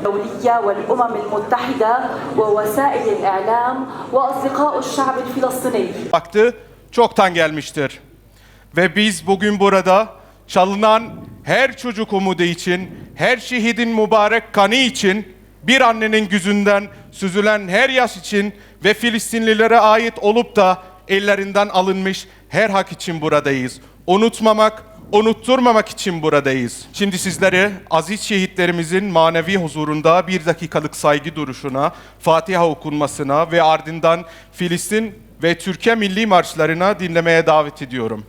الدولية والأمم المتحدة ووسائل الإعلام وأصدقاء الشعب الفلسطيني. Vakti çoktan gelmiştir. Ve biz bugün burada çalınan her çocuk umudu için, her şehidin mübarek kanı için, bir annenin gözünden süzülen her yaş için ve Filistinlilere ait olup da ellerinden alınmış her hak için buradayız. Unutmamak, unutturmamak için buradayız. Şimdi sizleri aziz şehitlerimizin manevi huzurunda 1 dakikalık saygı duruşuna, Fatiha okunmasına ve ardından Filistin ve Türkiye milli marşlarına dinlemeye davet ediyorum.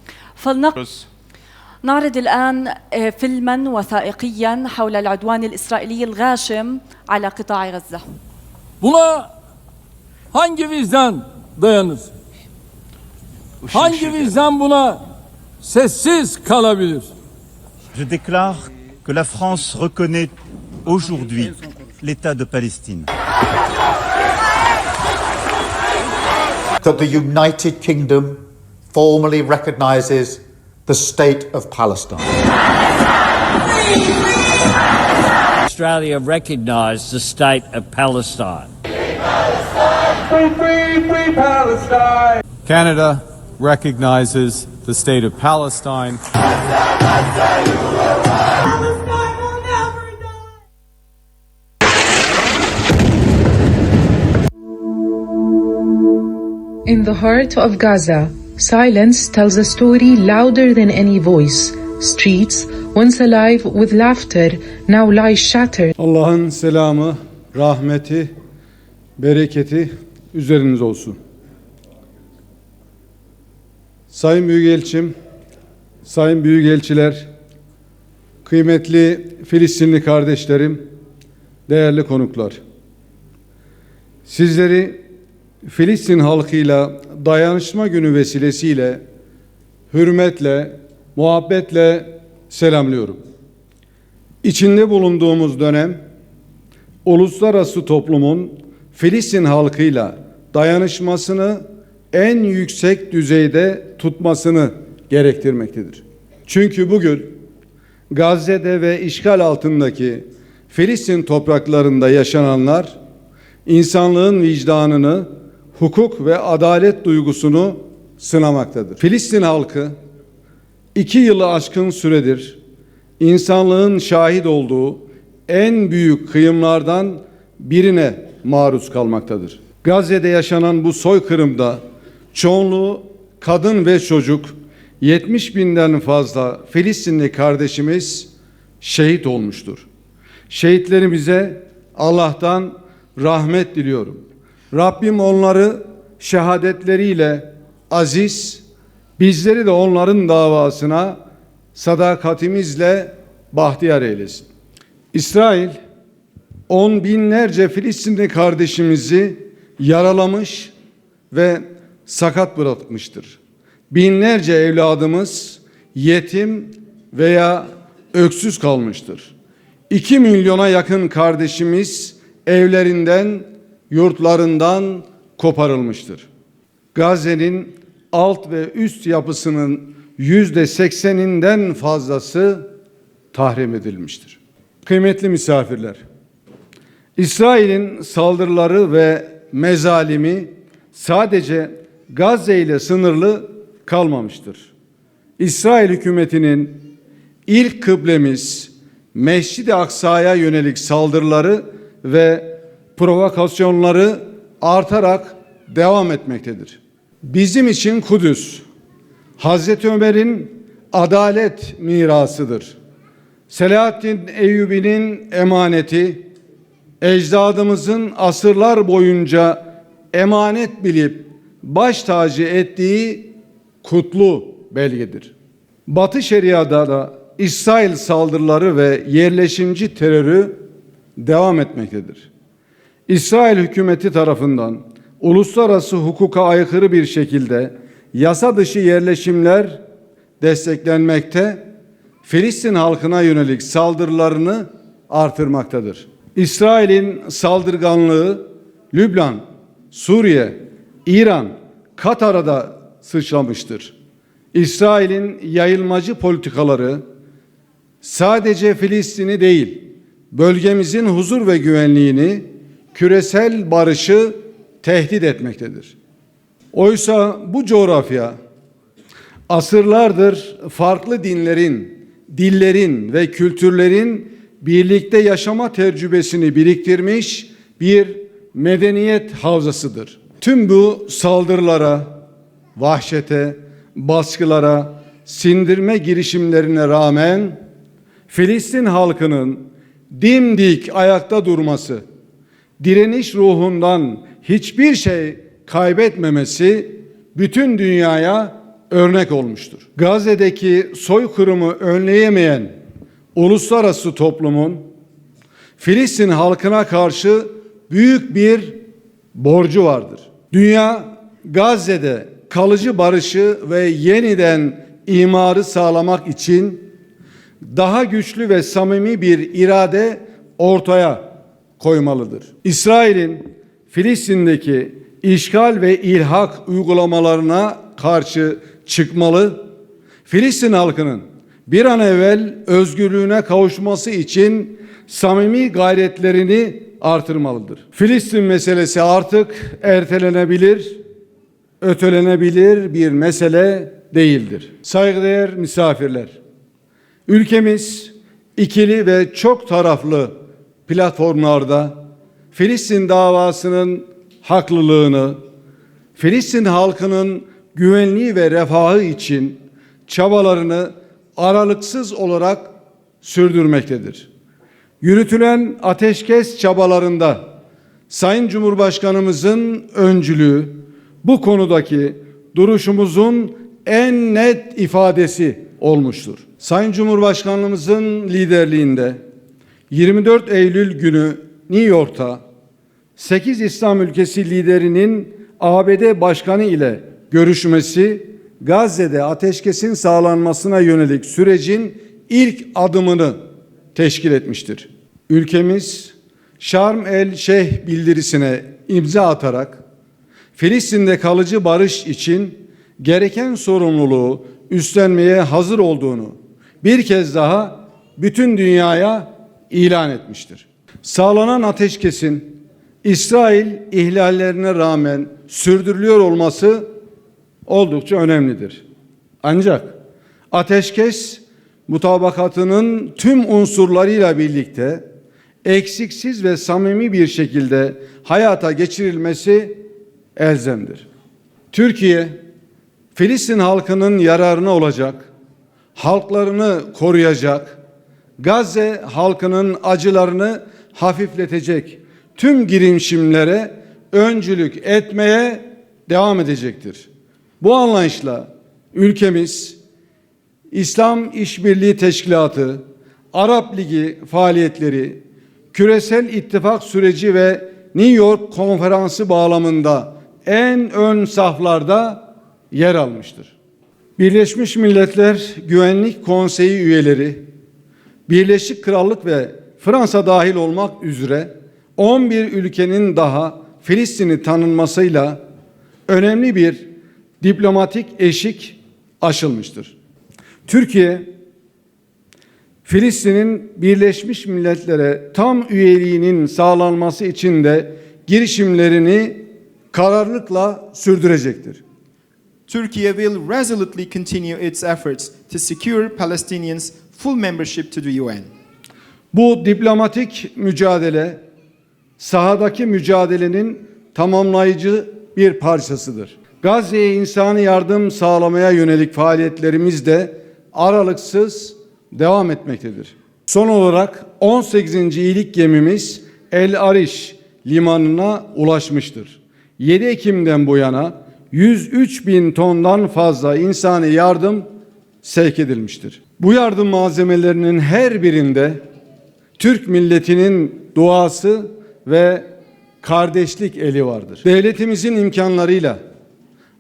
نعرض الآن فيلما وثائقيا حول العدوان الإسرائيلي الغاشم على قطاع غزة. Buna hangi vicdan dayanır? Hangi vicdan buna sessiz kalabilir? Je déclare que la France reconnaît aujourd'hui l'État de Palestine. That the United Kingdom formally recognizes the state of Palestine. Australia recognised the state of Palestine. Free, free, free Palestine! Canada recognizes the state of Palestine. In the heart of Gaza, silence tells a story louder than any voice. Streets, once alive with laughter, now lie shattered. Allah'ın selamı, rahmeti, bereketi üzeriniz olsun. Sayın Büyükelçim, Sayın Büyükelçiler, kıymetli Filistinli kardeşlerim, değerli konuklar. Sizleri Filistin halkıyla dayanışma günü vesilesiyle hürmetle, muhabbetle selamlıyorum. İçinde bulunduğumuz dönem, uluslararası toplumun Filistin halkıyla dayanışmasını en yüksek düzeyde tutmasını gerektirmektedir. Çünkü bugün Gazze'de ve işgal altındaki Filistin topraklarında yaşananlar insanlığın vicdanını, hukuk ve adalet duygusunu sınamaktadır. Filistin halkı 2 yılı aşkın süredir insanlığın şahit olduğu en büyük kıyımlardan birine maruz kalmaktadır. Gazze'de yaşanan bu soykırımda çoğunluğu kadın ve çocuk, 70 binden fazla Filistinli kardeşimiz şehit olmuştur. Şehitlerimize Allah'tan rahmet diliyorum. Rabbim onları şehadetleriyle aziz, bizleri de onların davasına sadakatimizle bahtiyar eylesin. İsrail, 10 binlerce Filistinli kardeşimizi yaralamış ve sakat bırakmıştır. Binlerce evladımız yetim veya öksüz kalmıştır. 2 milyona yakın kardeşimiz evlerinden, yurtlarından koparılmıştır. Gazze'nin alt ve üst yapısının %80'inden fazlası tahrip edilmiştir. Kıymetli misafirler, İsrail'in saldırıları ve mezalimi sadece Gazze ile sınırlı kalmamıştır. İsrail hükümetinin ilk kıblemiz Mescid-i Aksa'ya yönelik saldırıları ve provokasyonları artarak devam etmektedir. Bizim için Kudüs, Hazreti Ömer'in adalet mirasıdır. Selahaddin Eyyubi'nin emaneti, ecdadımızın asırlar boyunca emanet bilip baş tacı ettiği kutlu belgedir. Batı Şeria'da da İsrail saldırıları ve yerleşimci terörü devam etmektedir. İsrail hükümeti tarafından uluslararası hukuka aykırı bir şekilde yasa dışı yerleşimler desteklenmekte, Filistin halkına yönelik saldırılarını artırmaktadır. İsrail'in saldırganlığı Lübnan, Suriye, İran, Katar'a da sıçramıştır. İsrail'in yayılmacı politikaları sadece Filistin'i değil, bölgemizin huzur ve güvenliğini, küresel barışı tehdit etmektedir. Oysa bu coğrafya asırlardır farklı dinlerin, dillerin ve kültürlerin birlikte yaşama tecrübesini biriktirmiş bir medeniyet havzasıdır. Tüm bu saldırılara, vahşete, baskılara, sindirme girişimlerine rağmen Filistin halkının dimdik ayakta durması, direniş ruhundan hiçbir şey kaybetmemesi bütün dünyaya örnek olmuştur. Gazze'deki soykırımı önleyemeyen uluslararası toplumun Filistin halkına karşı büyük bir borcu vardır. Dünya Gazze'de kalıcı barışı ve yeniden imarı sağlamak için daha güçlü ve samimi bir irade ortaya koymalıdır. İsrail'in Filistin'deki işgal ve ilhak uygulamalarına karşı çıkmalı, Filistin halkının bir an evvel özgürlüğüne kavuşması için samimi gayretlerini artırmalıdır. Filistin meselesi artık ertelenebilir, ötelenebilir bir mesele değildir. Saygıdeğer misafirler, ülkemiz ikili ve çok taraflı platformlarda Filistin davasının haklılığını, Filistin halkının güvenliği ve refahı için çabalarını aralıksız olarak sürdürmektedir. Yürütülen ateşkes çabalarında Sayın Cumhurbaşkanımızın öncülüğü bu konudaki duruşumuzun en net ifadesi olmuştur. Sayın Cumhurbaşkanımızın liderliğinde 24 Eylül günü New York'ta 8 İslam ülkesi liderinin ABD Başkanı ile görüşmesi Gazze'de ateşkesin sağlanmasına yönelik sürecin ilk adımını teşkil etmiştir. Ülkemiz Şarm el Şeyh bildirisine imza atarak Filistin'de kalıcı barış için gereken sorumluluğu üstlenmeye hazır olduğunu bir kez daha bütün dünyaya ilan etmiştir. Sağlanan ateşkesin İsrail ihlallerine rağmen sürdürülüyor olması oldukça önemlidir. Ancak ateşkes mutabakatının tüm unsurlarıyla birlikte eksiksiz ve samimi bir şekilde hayata geçirilmesi elzemdir. Türkiye, Filistin halkının yararına olacak, halklarını koruyacak, Gazze halkının acılarını hafifletecek tüm girişimlere öncülük etmeye devam edecektir. Bu anlayışla ülkemiz İslam İşbirliği Teşkilatı, Arap Ligi faaliyetleri, küresel ittifak süreci ve New York konferansı bağlamında en ön saflarda yer almıştır. Birleşmiş Milletler Güvenlik Konseyi üyeleri, Birleşik Krallık ve Fransa dahil olmak üzere 11 ülkenin daha Filistin'i tanınmasıyla önemli bir diplomatik eşik aşılmıştır. Türkiye, Filistin'in Birleşmiş Milletler'e tam üyeliğinin sağlanması için de girişimlerini kararlılıkla sürdürecektir. Turkey will resolutely continue its efforts to secure Palestinians' full membership to the UN. Bu diplomatik mücadele, sahadaki mücadelenin tamamlayıcı bir parçasıdır. Gazze'ye insani yardım sağlamaya yönelik faaliyetlerimiz de aralıksız devam etmektedir. Son olarak 18. iyilik gemimiz El Arish limanına ulaşmıştır. 7 Ekim'den bu yana 103 bin tondan fazla insani yardım sevk edilmiştir. Bu yardım malzemelerinin her birinde Türk milletinin duası ve kardeşlik eli vardır. Devletimizin imkanlarıyla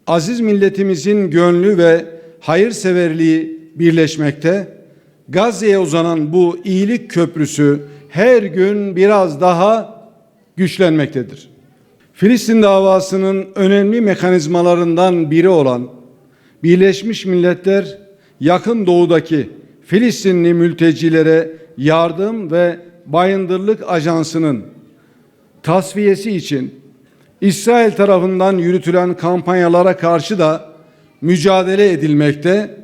aziz milletimizin gönlü ve hayırseverliği birleşmekte, Gazze'ye uzanan bu iyilik köprüsü her gün biraz daha güçlenmektedir. Filistin davasının önemli mekanizmalarından biri olan Birleşmiş Milletler yakın doğudaki Filistinli mültecilere yardım ve Bayındırlık Ajansı'nın tasfiyesi için İsrail tarafından yürütülen kampanyalara karşı da mücadele edilmekte.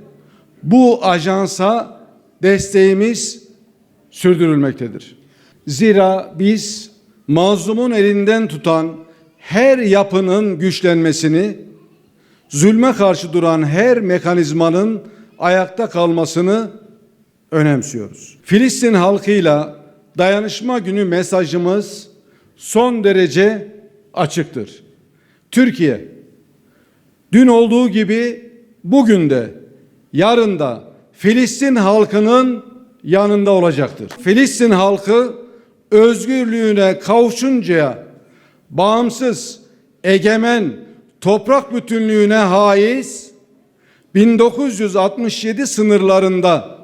Bu ajansa desteğimiz sürdürülmektedir. Zira biz mazlumun elinden tutan her yapının güçlenmesini, zulme karşı duran her mekanizmanın ayakta kalmasını önemsiyoruz. Filistin halkıyla dayanışma günü mesajımız son derece açıktır. Türkiye, dün olduğu gibi bugün de, yarın da Filistin halkının yanında olacaktır. Filistin halkı özgürlüğüne kavuşuncaya, bağımsız, egemen, toprak bütünlüğüne haiz 1967 sınırlarında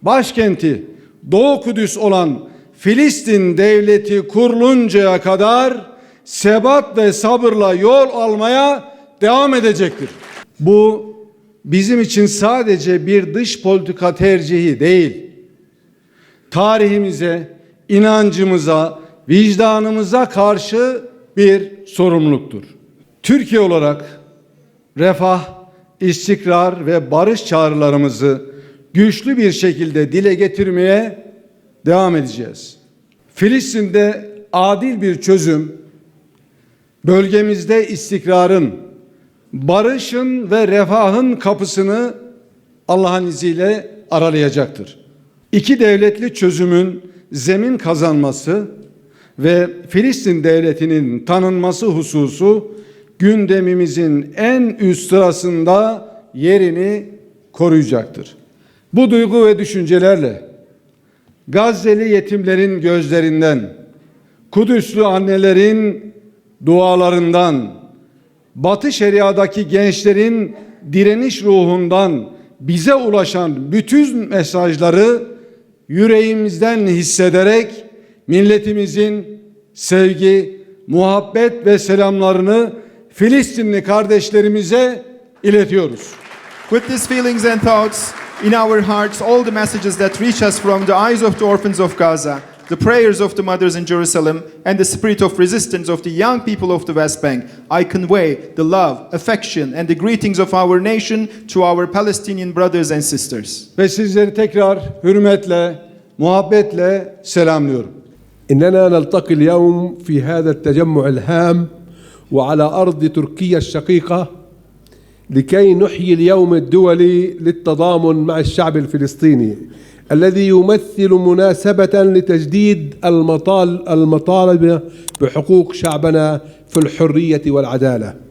başkenti Doğu Kudüs olan Filistin devleti kuruluncaya kadar sebat ve sabırla yol almaya devam edecektir. Bu bizim için sadece bir dış politika tercihi değil, tarihimize, inancımıza, vicdanımıza karşı bir sorumluluktur. Türkiye olarak refah, istikrar ve barış çağrılarımızı güçlü bir şekilde dile getirmeye devam edeceğiz. Filistin'de adil bir çözüm, bölgemizde istikrarın, barışın ve refahın kapısını Allah'ın izniyle aralayacaktır. İki devletli çözümün zemin kazanması ve Filistin devletinin tanınması hususu gündemimizin en üst sırasında yerini koruyacaktır. Bu duygu ve düşüncelerle Gazze'li yetimlerin gözlerinden, Kudüslü annelerin dualarından, Batı Şeria'daki gençlerin direniş ruhundan bize ulaşan bütün mesajları yüreğimizden hissederek milletimizin sevgi, muhabbet ve selamlarını Filistinli kardeşlerimize iletiyoruz. With these feelings and thoughts in our hearts, all the messages that reach us from the eyes of the orphans of Gaza, the prayers of the mothers in Jerusalem, and the spirit of resistance of the young people of the West Bank, I convey the love, affection, and the greetings of our nation to our Palestinian brothers and sisters. Ve sizleri tekrar hürmetle, muhabbetle selamlıyorum. إننا نلتقي اليوم في هذا التجمع الهام وعلى أرض تركيا الشقيقة لكي نحيي اليوم الدولي للتضامن مع الشعب الفلسطيني الذي يمثل مناسبة لتجديد المطالبة بحقوق شعبنا في الحرية والعدالة.